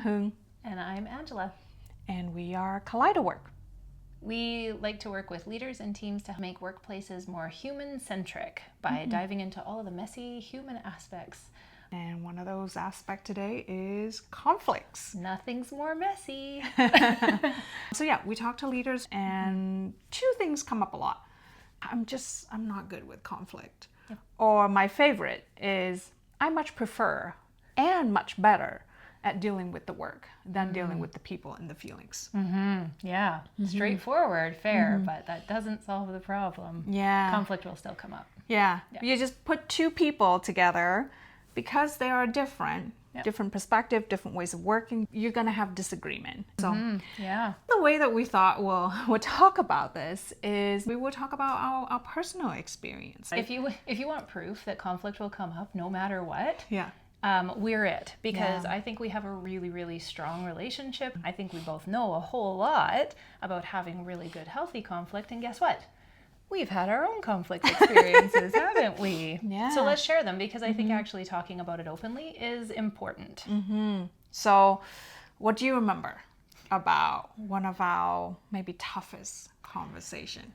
Hung. And I'm Angela. And we are KaleidoWork. We like to work with leaders and teams to make workplaces more human-centric by diving into all of the messy human aspects. And one of those aspects today is conflicts. Nothing's more messy. So yeah, we talk to leaders and two things come up a lot. I'm not good with conflict. Yep. Or my favorite is I much prefer and much better at dealing with the work than dealing with the people and the feelings. Yeah, straightforward, fair, but that doesn't solve the problem. Yeah. Conflict will still come up. Yeah. You just put two people together because they are different, different perspective, different ways of working, you're going to have disagreement. So the way that we thought we'll talk about this is we will talk about our personal experience. If you want proof that conflict will come up no matter what, Yeah. We're it, because I think we have a really, really strong relationship. I think we both know a whole lot about having really good, healthy conflict. And guess what? We've had our own conflict experiences, haven't we? Yeah. So let's share them, because I think actually talking about it openly is important. So what do you remember about one of our maybe toughest conversation?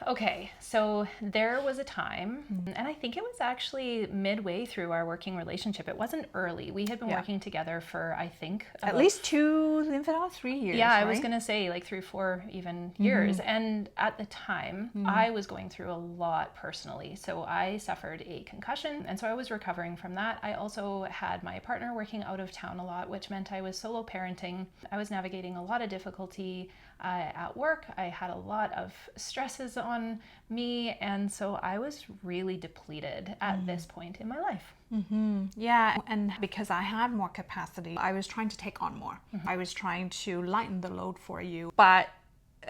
Okay, so there was a time, and I think it was actually midway through our working relationship. It wasn't early. We had been working together for, I think, at least 3 years. Yeah, right? I was going to say like 3, 4 even years. And at the time, I was going through a lot personally. So I suffered a concussion, and so I was recovering from that. I also had my partner working out of town a lot, which meant I was solo parenting. I was navigating a lot of difficulty at work. I had a lot of stresses on me, and so I was really depleted at this point in my life. Yeah, and because I had more capacity, I was trying to take on more. I was trying to lighten the load for you, but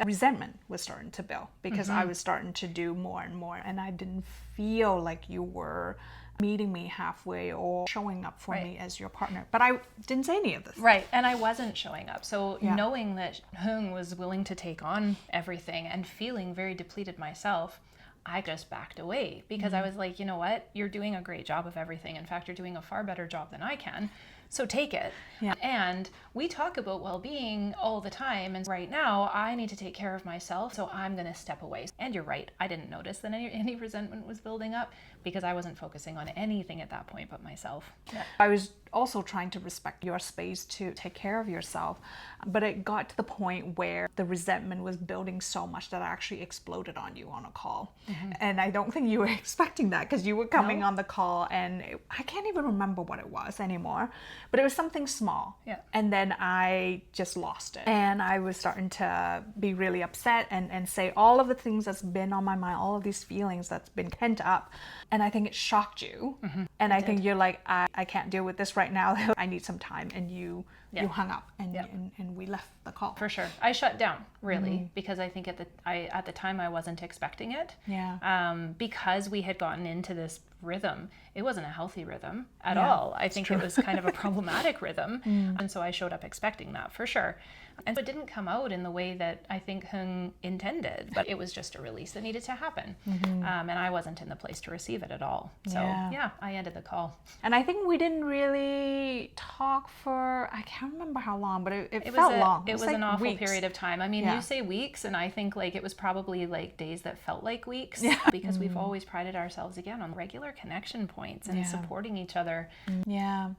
resentment was starting to build because I was starting to do more and more, and I didn't feel like you were meeting me halfway or showing up for me as your partner. But I didn't say any of this. Right, and I wasn't showing up. So knowing that Hung was willing to take on everything and feeling very depleted myself, I just backed away because I was like, you know what? You're doing a great job of everything. In fact, you're doing a far better job than I can. So take it. Yeah. And we talk about well-being all the time. And right now, I need to take care of myself. So I'm going to step away. And you're right. I didn't notice that any resentment was building up because I wasn't focusing on anything at that point but myself. Yeah. I was also trying to respect your space to take care of yourself. But it got to the point where the resentment was building so much that I actually exploded on you on a call. And I don't think you were expecting that because you were coming on the call and I can't even remember what it was anymore. But it was something small. Yeah. And then I just lost it. And I was starting to be really upset and say all of the things that's been on my mind, all of these feelings that's been pent up. And I think it shocked you. And I think you're like, I can't deal with this right now. I need some time. And you hung up and we left the call. For sure. I shut down, really, because I think at the time I wasn't expecting it. Yeah. Because we had gotten into this rhythm. It wasn't a healthy rhythm at all. I think it was kind of a problematic rhythm. And so I showed up expecting that for sure. And so it didn't come out in the way that I think Hung intended, but it was just a release that needed to happen. And I wasn't in the place to receive it at all. So I ended the call. And I think we didn't really talk for, I can't remember how long, but it felt long. It was like an awful weeks. period of time. I mean, you say weeks, and I think like it was probably like days that felt like weeks because we've always prided ourselves again on regular connection points and supporting each other. Yeah.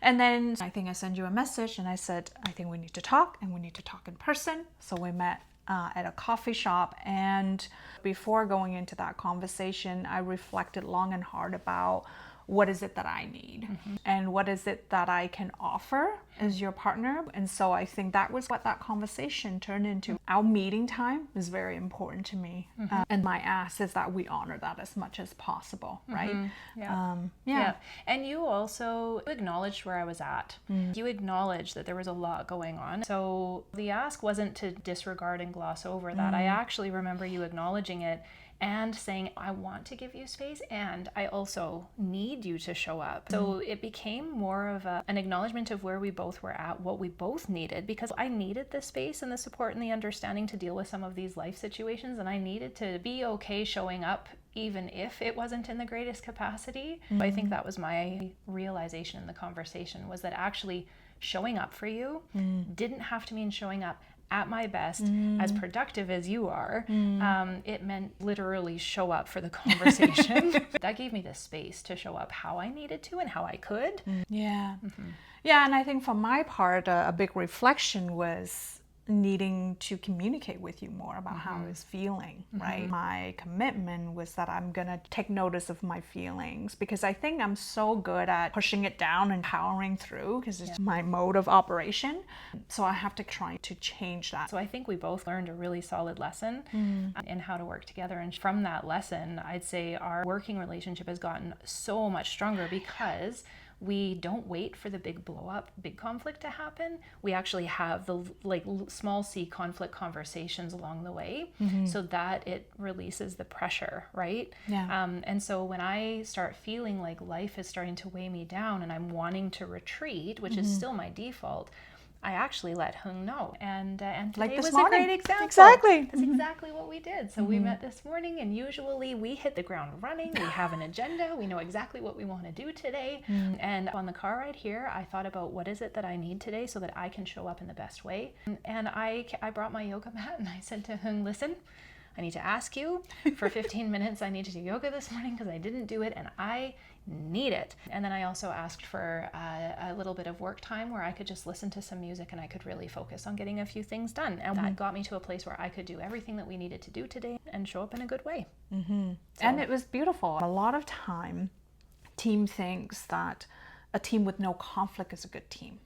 And then I think I sent you a message and I said, I think we need to talk and we need to talk in person. So we met at a coffee shop. And before going into that conversation, I reflected long and hard about what is it that I need and what is it that I can offer as your partner. And so I think that was what that conversation turned into. Our meeting time is very important to me. And my ask is that we honor that as much as possible, right? Yeah. And you also acknowledged where I was at. You acknowledged that there was a lot going on. So the ask wasn't to disregard and gloss over that. I actually remember you acknowledging it and saying, I want to give you space and I also need you to show up. So it became more of an acknowledgement of where we both were at, what we both needed, because I needed the space and the support and the understanding to deal with some of these life situations, and I needed to be okay showing up even if it wasn't in the greatest capacity. I think that was my realization in the conversation, was that actually showing up for you didn't have to mean showing up at my best, as productive as you are. It meant literally show up for the conversation. That gave me the space to show up how I needed to and how I could. Yeah. Yeah, and I think for my part, a big reflection was needing to communicate with you more about how I was feeling, right? My commitment was that I'm gonna take notice of my feelings, because I think I'm so good at pushing it down and powering through, because it's my mode of operation. So I have to try to change that. So I think we both learned a really solid lesson in how to work together. And from that lesson, I'd say our working relationship has gotten so much stronger, because we don't wait for the big blow up, big conflict to happen. We actually have the small c conflict conversations along the way, so that it releases the pressure, right? And so when I start feeling like life is starting to weigh me down and I'm wanting to retreat, which is still my default, I actually let Hung know. And today like this was morning. a great example. Exactly. That's exactly what we did. So we met this morning, and usually we hit the ground running. We have an agenda. We know exactly what we want to do today. And on the car ride here, I thought about what is it that I need today so that I can show up in the best way. And I brought my yoga mat, and I said to Hung, listen, I need to ask you for 15 minutes. I need to do yoga this morning because I didn't do it, and I need it. And then I also asked for a little bit of work time where I could just listen to some music and I could really focus on getting a few things done. And that got me to a place where I could do everything that we needed to do today and show up in a good way. So. And it was beautiful. A lot of time, team thinks that a team with no conflict is a good team.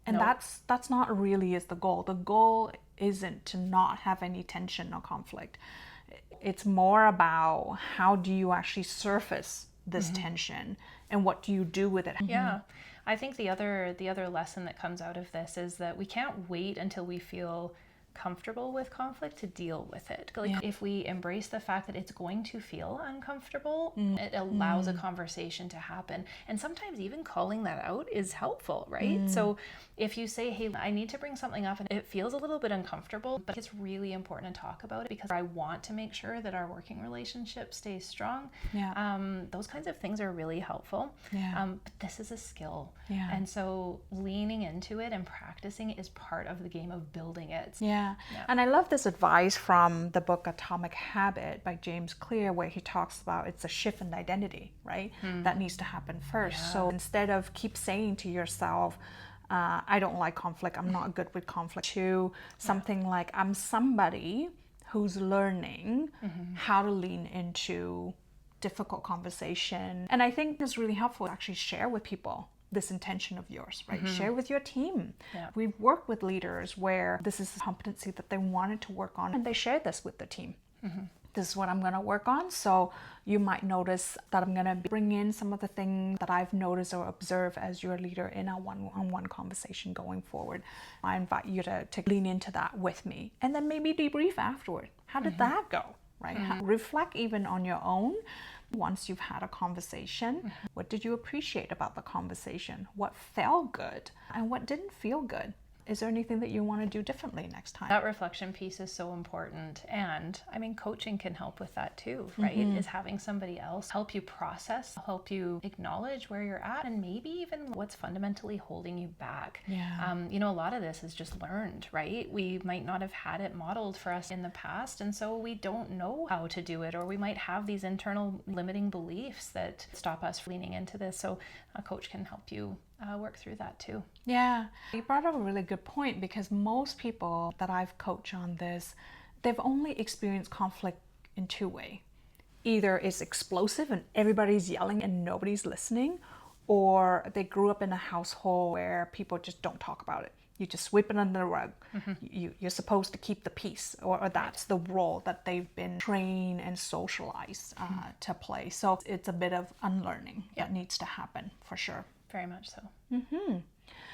And that's not really is the goal. The goal isn't to not have any tension or conflict. It's more about how do you actually surface this tension and what do you do with it. Yeah, I think the other lesson that comes out of this is that we can't wait until we feel comfortable with conflict to deal with it. Like if we embrace the fact that it's going to feel uncomfortable, it allows a conversation to happen. And sometimes even calling that out is helpful, right? So if you say, hey, I need to bring something up and it feels a little bit uncomfortable, but it's really important to talk about it because I want to make sure that our working relationship stays strong. Those kinds of things are really helpful. But this is a skill. And so leaning into it and practicing it is part of the game of building it. And I love this advice from the book Atomic Habit by James Clear, where he talks about it's a shift in identity, right? That needs to happen first. So instead of keep saying to yourself, I don't like conflict, I'm not good with conflict, to something like I'm somebody who's learning how to lean into difficult conversation. And I think it's really helpful to actually share with people this intention of yours, right? Share with your team. We've worked with leaders where this is a competency that they wanted to work on and they shared this with the team. This is what I'm going to work on. So you might notice that I'm going to bring in some of the things that I've noticed or observed as your leader in our one-on-one conversation going forward. I invite you to lean into that with me and then maybe debrief afterward. How did that go, right? Reflect even on your own. Once you've had a conversation, what did you appreciate about the conversation? What felt good and what didn't feel good? Is there anything that you want to do differently next time? That reflection piece is so important. And I mean, coaching can help with that too, right? Is having somebody else help you process, help you acknowledge where you're at, and maybe even what's fundamentally holding you back. You know, a lot of this is just learned, right? We might not have had it modeled for us in the past, and so we don't know how to do it, or we might have these internal limiting beliefs that stop us from leaning into this. So a coach can help you work through that too. You brought up a really good point, because most people that I've coached on this, they've only experienced conflict in two ways. Either it's explosive and everybody's yelling and nobody's listening, or they grew up in a household where people just don't talk about it. You just sweep it under the rug. You're supposed to keep the peace, or that's the role that they've been trained and socialized to play. So it's a bit of unlearning that needs to happen for sure. Very much so.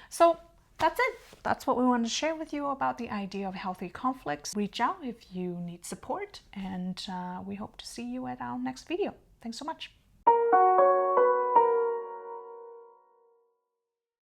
So that's it. That's what we wanted to share with you about the idea of healthy conflicts. Reach out if you need support, and we hope to see you at our next video. Thanks so much.